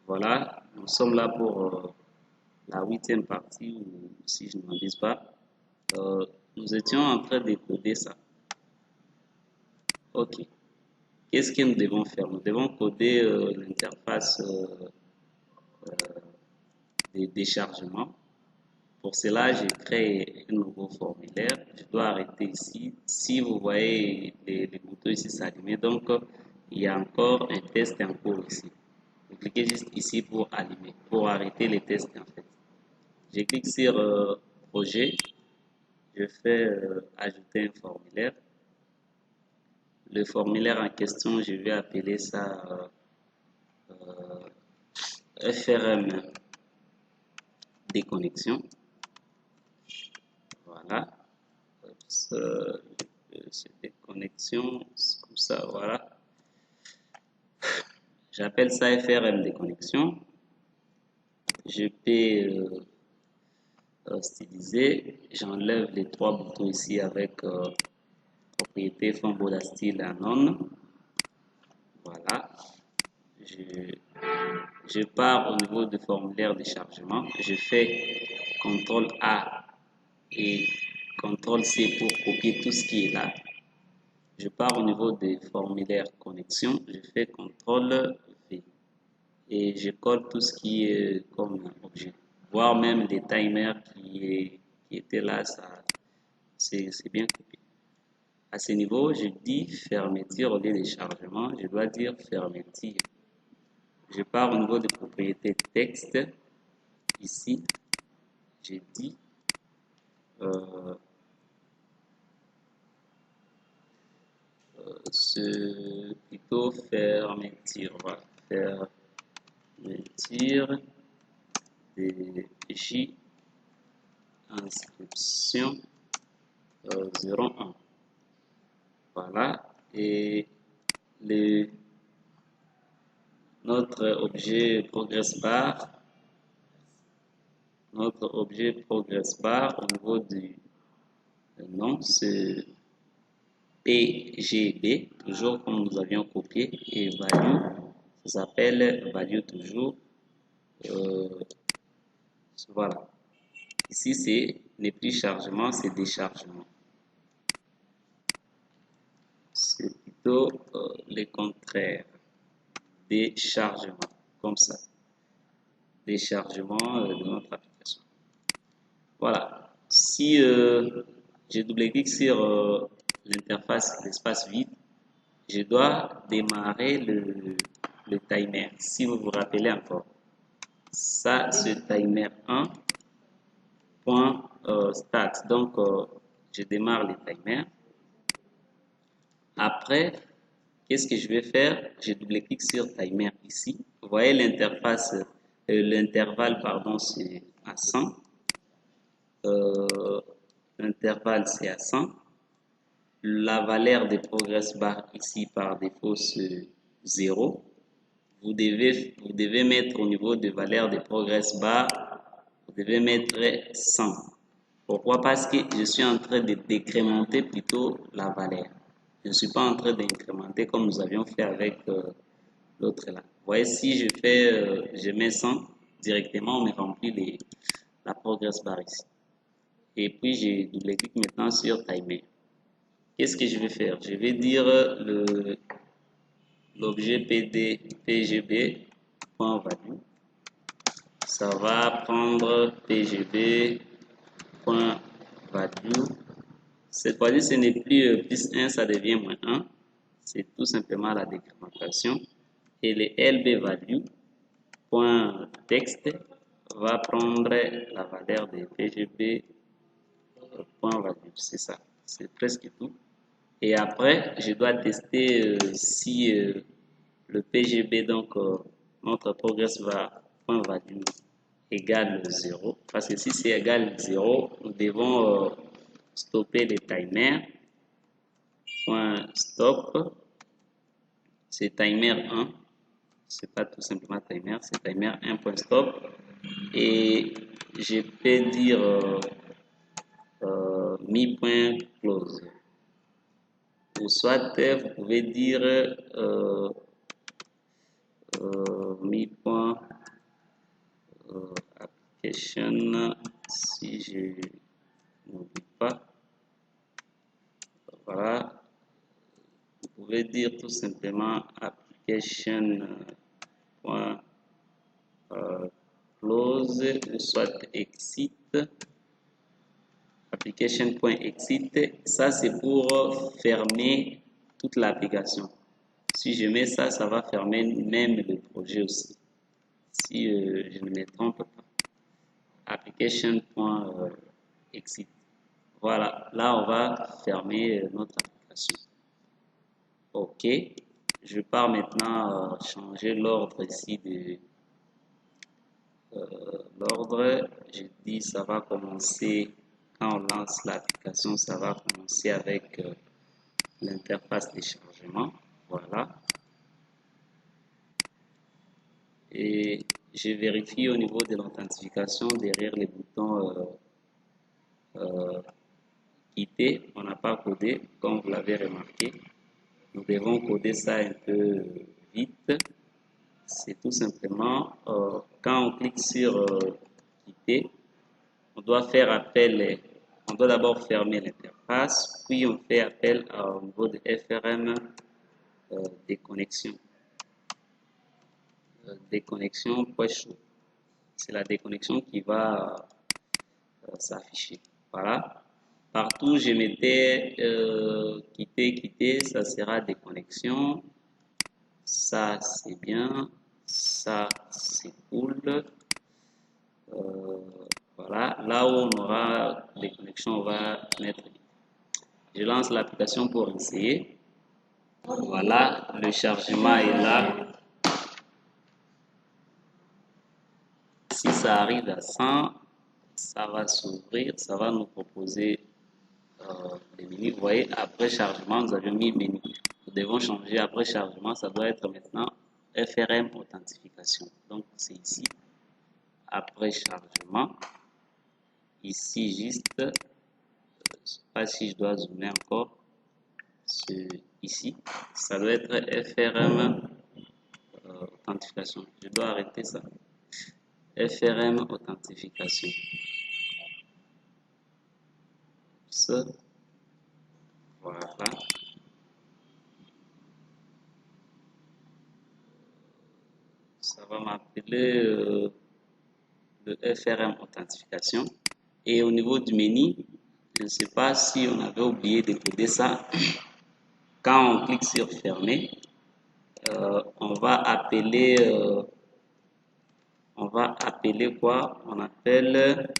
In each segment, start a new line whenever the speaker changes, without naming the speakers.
Voilà, nous sommes là pour la huitième partie, ou si je ne m'abuse pas. Nous étions en train de coder ça. Ok. Qu'est-ce que nous devons faire? Nous devons coder l'interface de déchargement. Pour cela, j'ai créé un nouveau formulaire. Je dois arrêter ici. Si vous voyez les boutons ici s'allumer, donc il y a encore un test en cours ici. Vous cliquez juste ici pour allumer, pour arrêter les tests en fait. Je clique sur projet. Je fais ajouter un formulaire. Le formulaire en question, je vais appeler ça FRM déconnexion. Voilà. Déconnexion, comme ça, voilà. J'appelle ça FRM déconnexion. Je peux styliser. J'enlève les trois boutons ici avec propriété Fombola style anon. Voilà. Je pars au niveau du formulaire de chargement. Je fais CTRL A et CTRL C pour copier tout ce qui est là. Je pars au niveau des formulaires connexion. Je fais CTRL V et je colle tout ce qui est comme objet. Voire même les timers qui étaient là, c'est bien copié. À ce niveau, je dis fermeture au lieu de chargement. Je dois dire fermeture. Je pars au niveau des propriétés texte. Ici, je dis plutôt fermeture. Voilà. Fermeture de J inscription 01. Voilà. Et notre objet progress bar. Notre objet progress bar au niveau du nom, c'est PGB, toujours comme nous avions copié, et value, ça s'appelle value toujours. Voilà. Ici, c'est n'est plus chargement, c'est déchargement. C'est plutôt le contraire. Déchargement, comme ça. Déchargement de notre application. Voilà. Si je double-clique sur l'interface l'espace vide, je dois démarrer le timer. Si vous vous rappelez encore, ça, ce timer 1 point start. Donc, je démarre le timer. Après, qu'est-ce que je vais faire? Je double-clique sur timer ici. Vous voyez l'interface, l'intervalle, pardon, c'est à 100. L'intervalle, c'est à 100. La valeur de progress bar ici, par défaut, c'est 0. Vous devez mettre au niveau de valeur de progress bar, vous devez mettre 100. Pourquoi? Parce que je suis en train de décrémenter plutôt la valeur. Je ne suis pas en train d'incrémenter comme nous avions fait avec l'autre là. Vous voyez, si je fais, je mets 100, directement on me remplit la progress bar ici. Et puis je double-clique maintenant sur timer. Qu'est-ce que je vais faire? Je vais dire l'objet pgb.value. Ça va prendre pgb.value. Cette fois-ci, ce n'est plus plus 1, ça devient moins 1. C'est tout simplement la décrémentation. Et le lbvalue.text va prendre la valeur de pgb.value. C'est ça. C'est presque tout. Et après, je dois tester si le PGB, donc notre progress point value égale 0. Parce que si c'est égal 0, nous devons stopper le timer. Point stop. C'est timer 1. C'est pas tout simplement timer, c'est timer 1.stop. Et je peux dire mi.close. Ou soit vous pouvez dire mi-point application, si je n'oublie pas, voilà, vous pouvez dire tout simplement application.close ou soit exit. Application.exit, ça c'est pour fermer toute l'application. Si je mets ça, ça va fermer même le projet aussi. Si je ne me trompe pas. Application.exit. Voilà, là on va fermer notre application. OK. Je pars maintenant changer l'ordre ici de l'ordre. Je dis ça va commencer quand on lance l'application, ça va commencer avec l'interface de chargement. Voilà. Et je vérifie au niveau de l'authentification derrière les boutons quitter. On n'a pas codé, comme vous l'avez remarqué. Nous devons coder ça un peu vite. C'est tout simplement quand on clique sur quitter, on doit faire appel, on doit d'abord fermer l'interface, puis on fait appel au niveau de FRM déconnexion. Déconnexion .show. C'est la déconnexion qui va s'afficher. Voilà. Partout, je mettais quitter, ça sera déconnexion. Ça, c'est bien. Ça, c'est cool. Voilà. Là où on aura des connexions, on va mettre. Je lance l'application pour essayer. Voilà. Le chargement est là. Si ça arrive à 100, ça va s'ouvrir. Ça va nous proposer les menus. Vous voyez, après chargement, nous avions mis menu. Nous devons changer après chargement. Ça doit être maintenant FRM authentification. Donc, c'est ici. Après chargement. Ici, juste, je ne sais pas si je dois zoomer encore. Ici, ça doit être FRM authentification. Je dois arrêter ça. FRM authentification. Ça, voilà. Ça va m'appeler le FRM authentification. Et au niveau du menu, je ne sais pas si on avait oublié de coder ça. Quand on clique sur fermer, on va appeler quoi? On appelle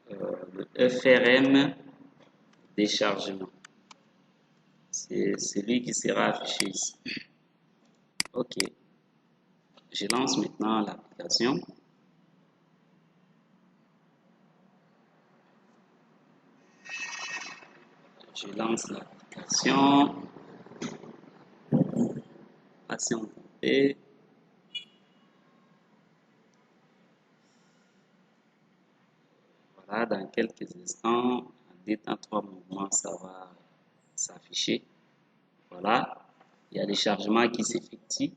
le FRM déchargement. C'est celui qui sera affiché ici. OK. Je lance maintenant l'application. Je lance l'application. Patientez. Voilà, dans quelques instants, en 2 temps 3 mouvements, ça va s'afficher. Voilà, il y a des chargements qui s'effectuent.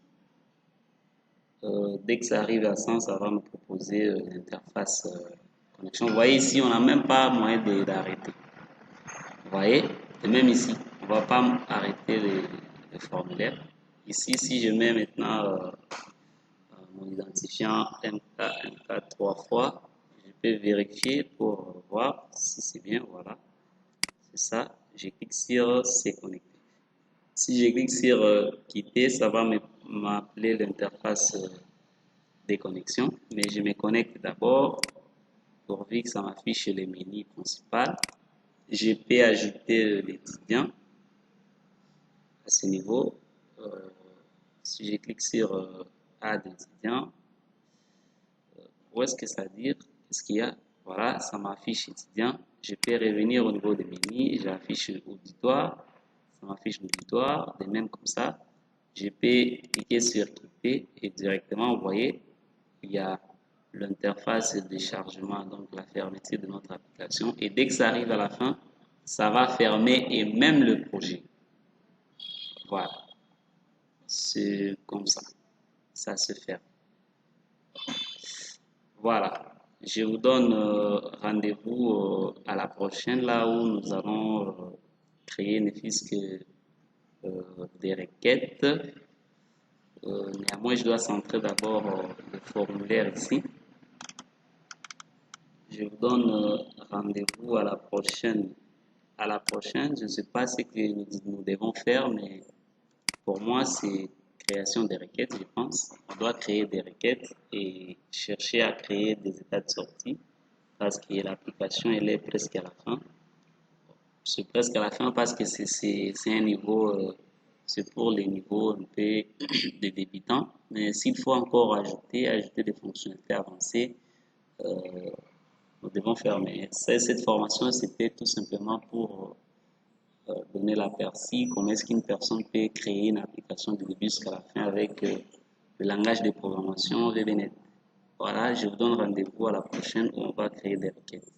Dès que ça arrive à 100, ça va nous proposer l'interface connexion. Vous voyez ici, on n'a même pas moyen d'arrêter. Vous voyez, et même ici, on ne va pas arrêter le formulaire. Ici, si je mets maintenant mon identifiant MK 3 fois, je peux vérifier pour voir si c'est bien. Voilà, c'est ça. Je clique sur c'est connecté. Si je clique sur quitter, ça va m'appeler l'interface des connexions, mais je me connecte d'abord pourvu que ça m'affiche les menus principaux. Je peux ajouter l'étudiant à ce niveau. Si je clique sur add étudiant, où est-ce que ça dit? Qu'est-ce qu'il y a? Voilà, ça m'affiche étudiant. Je peux revenir au niveau des menus, j'affiche auditoire, ça m'affiche l'auditoire, de même comme ça. Je peux cliquer sur quitter et directement, vous voyez, il y a l'interface de chargement, donc la fermeture de notre application. Et dès que ça arrive à la fin, ça va fermer et même le projet. Voilà. C'est comme ça. Ça se ferme. Voilà. Je vous donne rendez-vous à la prochaine, là où nous allons créer ne fût-ce que des requêtes. Néanmoins, je dois centrer d'abord le formulaire ici. Je vous donne rendez-vous à la prochaine. À la prochaine, je ne sais pas ce que nous devons faire, mais pour moi, c'est création des requêtes, je pense. On doit créer des requêtes et chercher à créer des états de sortie parce que l'application, elle est presque à la fin. C'est presque à la fin parce que c'est un niveau, c'est pour les niveaux un peu de débutants. Mais s'il faut encore ajouter des fonctionnalités avancées, euh, nous devons faire. Mais cette formation, c'était tout simplement pour donner l'aperçu comment est-ce qu'une personne peut créer une application du début jusqu'à la fin avec le langage de programmation VBNet. Voilà, je vous donne rendez-vous à la prochaine où on va créer des requêtes.